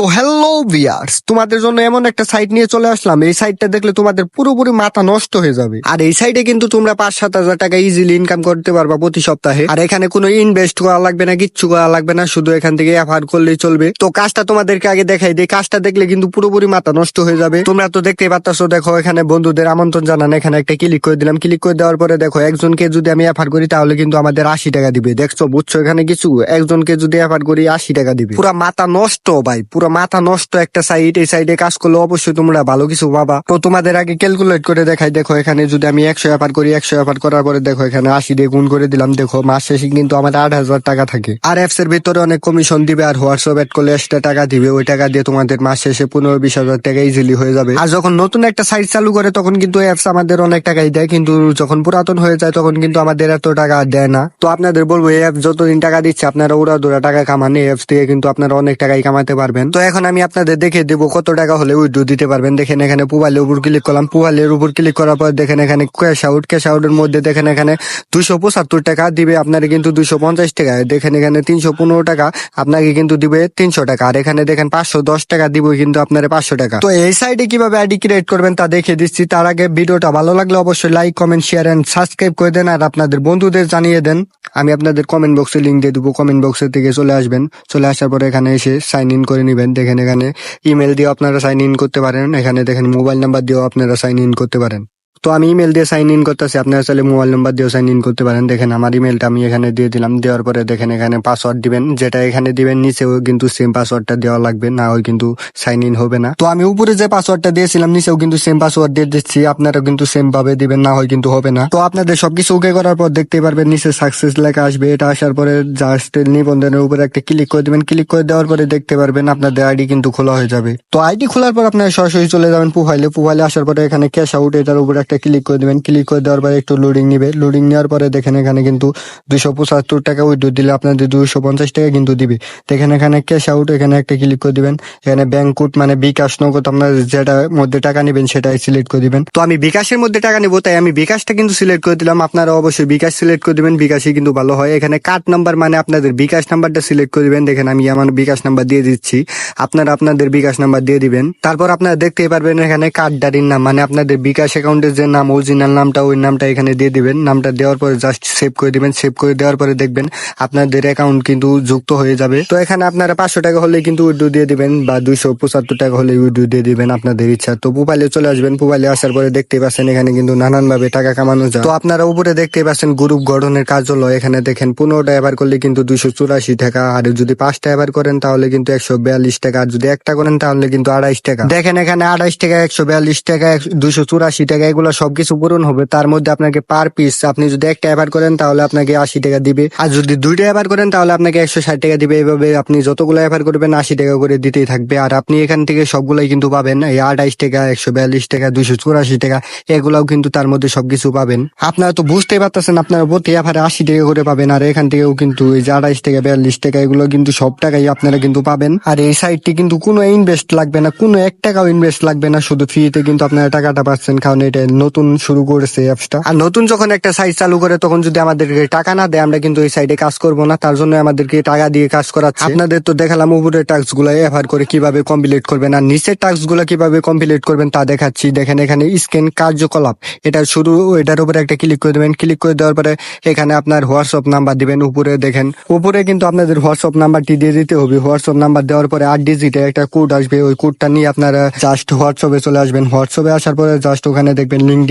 তো hello viewers, তোমাদের জন্য এমন একটা সাইট নিয়ে চলে আসলাম। এই সাইটটা দেখলে তোমাদের পুরোপুরি মাথা নষ্ট হয়ে যাবে। আর এই সাইটে কিন্তু তোমরা 5-7 হাজার টাকা ইজিলি ইনকাম করতে পারবা প্রতি সপ্তাহে। আর এখানে কোনো ইনভেস্ট করা লাগবে না, কিচ্ছু করা লাগবে না, শুধু এখান থেকে অ্যাফার করলেই চলবে। তো কাজটা তোমাদেরকে আগে দেখাই দিই। কাজটা দেখলে কিন্তু পুরোপুরি মাথা নষ্ট হয়ে যাবে। তোমরা তো দেখতেই পাচ্ছো, দেখো এখানে বন্ধুদের আমন্ত্রণ জানান, এখানে একটা ক্লিক করে দিলাম। ক্লিক করে দেওয়ার পরে দেখো একজনকে যদি আমি অ্যাফার করি তাহলে কিন্তু আমাদের 80 টাকা দিবে। দেখছো, বুঝছো এখানে কিছু? একজনকে যদি অ্যাফার করি 80 টাকা দিবে। পুরা মাথা নষ্ট ভাই, পুরো মাথা নষ্ট একটা সাইট। এই সাইডে কাজ করলে অবশ্যই তোমরা ভালো কিছু পাবা। তো তোমাদের আগে ক্যালকুলেট করে দেখাই। দেখো এখানে যদি আমি 100 অ্যাপার করি, 100 অ্যাপার করার পরে দেখো এখানে 80 দিয়ে গুণ করে দিলাম। দেখো মাস শেষে কিন্তু আমার 8,000 টাকা থাকে। আর অ্যাপস এর ভিতরে অনেক কমিশন দিবে, আর হোয়াটসঅ্যাপ অ্যাড করলে এক্সট্রা টাকা দিবে। ওই টাকা দিয়ে তোমাদের মাস শেষে 15-20 হাজার টাকা ইজিলি হয়ে যাবে। আর যখন নতুন একটা সাইট চালু করে তখন কিন্তু অ্যাপস আমাদের অনেক টাকাই দেয়, কিন্তু যখন পুরাতন হয়ে যায় তখন কিন্তু আমাদের এত টাকা দেয় না। তো আপনাদের বলবো, এই অ্যাপ যতদিন টাকা দিচ্ছে আপনারা উড়াদুরা টাকা কামান। এই অ্যাপস থেকে কিন্তু আপনারা অনেক টাকাই কামাতে পারবেন। তো এখন আমি আপনাদের দেখে দেবো কত টাকা হলে উইথড্র দিতে পারবেন। দেখেন এখানে প্রোফাইলের উপর ক্লিক করলাম। প্রোফাইলের উপর ক্লিক করার পর দেখেন এখানে ক্যাশ আউট। ক্যাশ আউটের মধ্যে দেখেন এখানে 275 টাকা দিবে আপনার, কিন্তু 250 টাকা। দেখেন এখানে 315 টাকা আপনাকে কিন্তু দিবে 300 টাকা। আর এখানে দেখেন 510 টাকা দিব কিন্তু আপনার 500 টাকা। তো এই সাইডে কিভাবে আইডি ক্রিয়েট করবেন তা দেখে দিচ্ছি। তার আগে ভিডিওটা ভালো লাগলে অবশ্যই like, comment, share and subscribe করে দেন। আর আপনাদের বন্ধুদের জানিয়ে দেন। আমি আপনাদের কমেন্ট বক্সে লিঙ্ক দিয়ে দেবো। কমেন্ট বক্সের থেকে চলে আসবেন। চলে আসার পরে এখানে এসে সাইন ইন করে নিবেন। দেখেন এখানে ইমেল দিয়ে আপনারা সাইন ইন করতে পারেন। এখানে দেখেন মোবাইল নাম্বার দিয়েও আপনারা সাইন ইন করতে পারেন। তো আমি ইমেল দিয়ে সাইন ইন করতেছি, আপনারা চাইলে মোবাইল নাম্বার দিয়েও সাইন ইন করতে পারেন। দেখেন আমার ইমেলটা আমি এখানে দিয়ে দিলাম। দেওয়ার পরে দেখেন এখানে পাসওয়ার্ড দিবেন, যেটা এখানে দিবেন নিচেও কিন্তু সেম পাসওয়ার্ডটা দেওয়া লাগবে, না হয় কিন্তু সাইন ইন হবে না। তো আমি উপরে যে পাসওয়ার্ডটা দিয়েছিলাম নিচেও কিন্তু সেম পাসওয়ার্ড দিয়ে দিচ্ছি, আপনারা কিন্তু সেম ভাবে দিবেন, না হয় কিন্তু হবে না। তো আপনাদের সবকিছু ওকে করার পর দেখতে পারবেন নিচে সাকসেস লেখা আসবে। এটা আসার পরে জাস্ট নিবন্ধনের উপরে একটা ক্লিক করে দিবেন। ক্লিক করে দেওয়ার পরে দেখতে পারবেন আপনাদের আইডি কিন্তু খোলা হয়ে যাবে। তো আইডি খোলার পর আপনারা সরাসরি চলে যাবেন প্রোফাইলে। প্রোফাইলে আসার পরে এখানে ক্যাশ আউট, এটার উপরে একটা ক্লিক করে দিবেন। ক্লিক করে দেওয়ার পরে একটু লোডিং নিবে। লোডিং নেওয়ার পরে দেখেন এখানে কিন্তু 275 টাকা উইথড্র দিলে আপনাদের 250 টাকা কিন্তু দিবে। দেখেন এখানে ক্যাশ আউট, এখানে একটা ক্লিক করে দিবেন। এখানে ব্যাংক কোড মানে বিকাশ, নগদ আপনার যেটা মধ্যে টাকা নেবেন সেটাই সিলেক্ট করে দিবেন। তো আমি বিকাশের মধ্যে টাকা নেবো, তাই আমি বিকাশটা কিন্তু সিলেক্ট করে দিলাম। আপনারা অবশ্যই বিকাশ সিলেক্ট করে দিবেন, বিকাশই কিন্তু ভালো হয়। এখানে কার্ড নাম্বার মানে আপনাদের বিকাশ নাম্বারটা সিলেক্ট করে দিবেন। দেখেন আমি আমার বিকাশ নাম্বার দিয়ে দিচ্ছি, আপনারা আপনাদের বিকাশ নাম্বার দিয়ে দিবেন। তারপর আপনারা দেখতেই পারবেন এখানে কার্ডদারির নাম মানে আপনাদের বিকাশ অ্যাকাউন্টের যে নাম, অরিজিনাল নামটা, ওই নামটা এখানে দিয়ে দিবেন। নামটা দেওয়ার পরে জাস্ট সেভ করে দিবেন। সেভ করে দেওয়ার পরে দেখবেন আপনাদের অ্যাকাউন্ট কিন্তু যুক্ত হয়ে যাবে। তো এখানে আপনারা 500 টাকা হলে কিন্তু উইথড্র দিয়ে দিবেন, বা 275 টাকা হলে উইথড্র দিয়ে দিবেন আপনাদের ইচ্ছা। তো প্রোফাইলে চলে আসবেন। প্রোফাইলে আসার পরে দেখতে পাচ্ছেন এখানে কিন্তু নানান ভাবে টাকা কামানো যায়। তো আপনারা উপরে দেখতে পাচ্ছেন গ্রুপ গঠনের কার্যালয়। এখানে দেখেন 15টা এবার করলে কিন্তু 284 টাকা, আর যদি 5টা এবার করেন তাহলে কিন্তু 142 টাকা, আর যদি একটা করেন তাহলে কিন্তু 28 টাকা। দেখেন এখানে 28 টাকা, 142 টাকা, 284 টাকা, এগুলো সবকিছু পূরণ হবে। তার মধ্যে আপনাকে পার পিস আপনি যদি একটা এবার করেন তাহলে আপনাকে 80 টাকা দিবে, আর যদি 2টা এবার করেন তাহলে আপনাকে 160 টাকা দিবে। এভাবে আপনি যতগুলো এবার করবেন 80 টাকা করে দিতেই থাকবে। আর আপনি এখান থেকে সবগুলাই কিন্তু পাবেন। এই 28 টাকা, 142 টাকা, 284 টাকা, এগুলাও কিন্তু তার মধ্যে সবকিছু পাবেন। আপনারা তো বুঝতেই পারতেছেন, আপনারা প্রতি এবারে 80 টাকা করে পাবেন। আর এখান থেকেও কিন্তু এই যে 28 টাকা, 42 টাকা, এগুলো কিন্তু সব টাকাই আপনারা কিন্তু পাবেন। আর এই সাইটটি কিন্তু কোনো ইনভেস্ট লাগবে না, কোনো 1 টাকাও ইনভেস্ট লাগবে না, শুধু ফ্রিতে কিন্তু আপনারা টাকাটা পাচ্ছেন, কারণ এটা নতুন শুরু করেছে অ্যাপসটা। আর নতুন যখন একটা সাইট চালু করে তখন যদি আমাদেরকে টাকা না দেয় আমরা কিন্তু এই সাইটে কাজ করব না। তার জন্য আমাদেরকে টাকা দিয়ে কাজ করাচ্ছে। আপনাদের তো দেখালাম উপরের টাস্ক গুলো এফআর করে কিভাবে কমপ্লিট করবেন, আর নিচের টাস্ক গুলো কিভাবে কমপ্লিট করবেন তা দেখাচ্ছি। দেখেন এখানে স্ক্যান কার্যকলাপ, এটা শুরু, এটার উপরে একটা ক্লিক করে দেবেন। ক্লিক করে দেওয়ার পরে এখানে আপনার হোয়াটসঅ্যাপ নাম্বার দিবেন। উপরে দেখেন, উপরে কিন্তু আপনাদের হোয়াটসঅ্যাপ নাম্বারটি দিয়ে দিতে হবে। হোয়াটসঅ্যাপ নাম্বার দেওয়ার পরে 8 ডিজিটের একটা কোড আসবে, ওই কোডটা নিয়ে আপনারা জাস্ট হোয়াটসঅ্যাপে চলে আসবেন। হোয়াটসঅ্যাপে আসার পরে জাস্ট ওখানে দেখবেন লিঙ্ক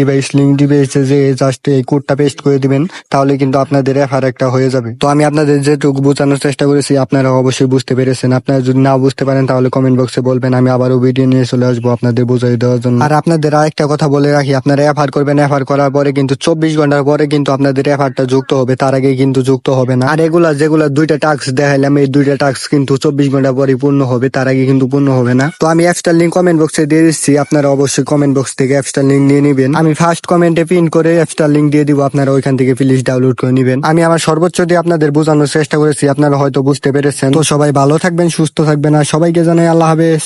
ডিভাইসে যে জাস্ট এই কোডটা পেস্ট করে দিবেন, তাহলে কিন্তু আপনাদের এফআর একটা হয়ে যাবে। তো আমি আপনাদের যেটুকু বোঝানোর চেষ্টা করেছি আপনারা অবশ্যই বুঝতে পেরেছেন। আপনারা যদি না বুঝতে পারেন তাহলে কমেন্ট বক্সে বলবেন, আমি আবারও ভিডিও নিয়ে চলে আসবো আপনাদের বোঝাই দেওয়ার জন্য। আর আপনাদের আরেকটা কথা বলে রাখি, আপনারা এফআর করবেন, এফআর করার পরে কিন্তু 24 ঘন্টার পরে কিন্তু আপনাদের এফআরটা যুক্ত হবে, তার আগে কিন্তু যুক্ত হবে না। আর যেগুলা 2টা টাস্ক দেখাইলাম, এই 2টা টাস্ক কিন্তু 24 ঘন্টা পরে পূর্ণ হবে, তার আগে কিন্তু পূর্ণ হবে না। তো আমি অ্যাপসটার লিঙ্ক কমেন্ট বক্সে দিয়ে দিচ্ছি, আপনারা অবশ্যই কমেন্ট বক্স থেকে অ্যাপসটার লিঙ্ক নিয়ে নিবেন। আমি ফার্স্ট কমেন্টে পিন করে অ্যাপসটার লিঙ্ক দিয়ে দিব, আপনারা ওইখান থেকে প্লিজ ডাউনলোড করে নিবেন। আমি আমার সর্বোচ্চ দিয়ে আপনাদের বোঝানোর চেষ্টা করেছি, আপনারা হয়তো বুঝতে পেরেছেন। তো সবাই ভালো থাকবেন, সুস্থ থাকবেন, আর সবাইকে জানাই আল্লাহ হাফেজ।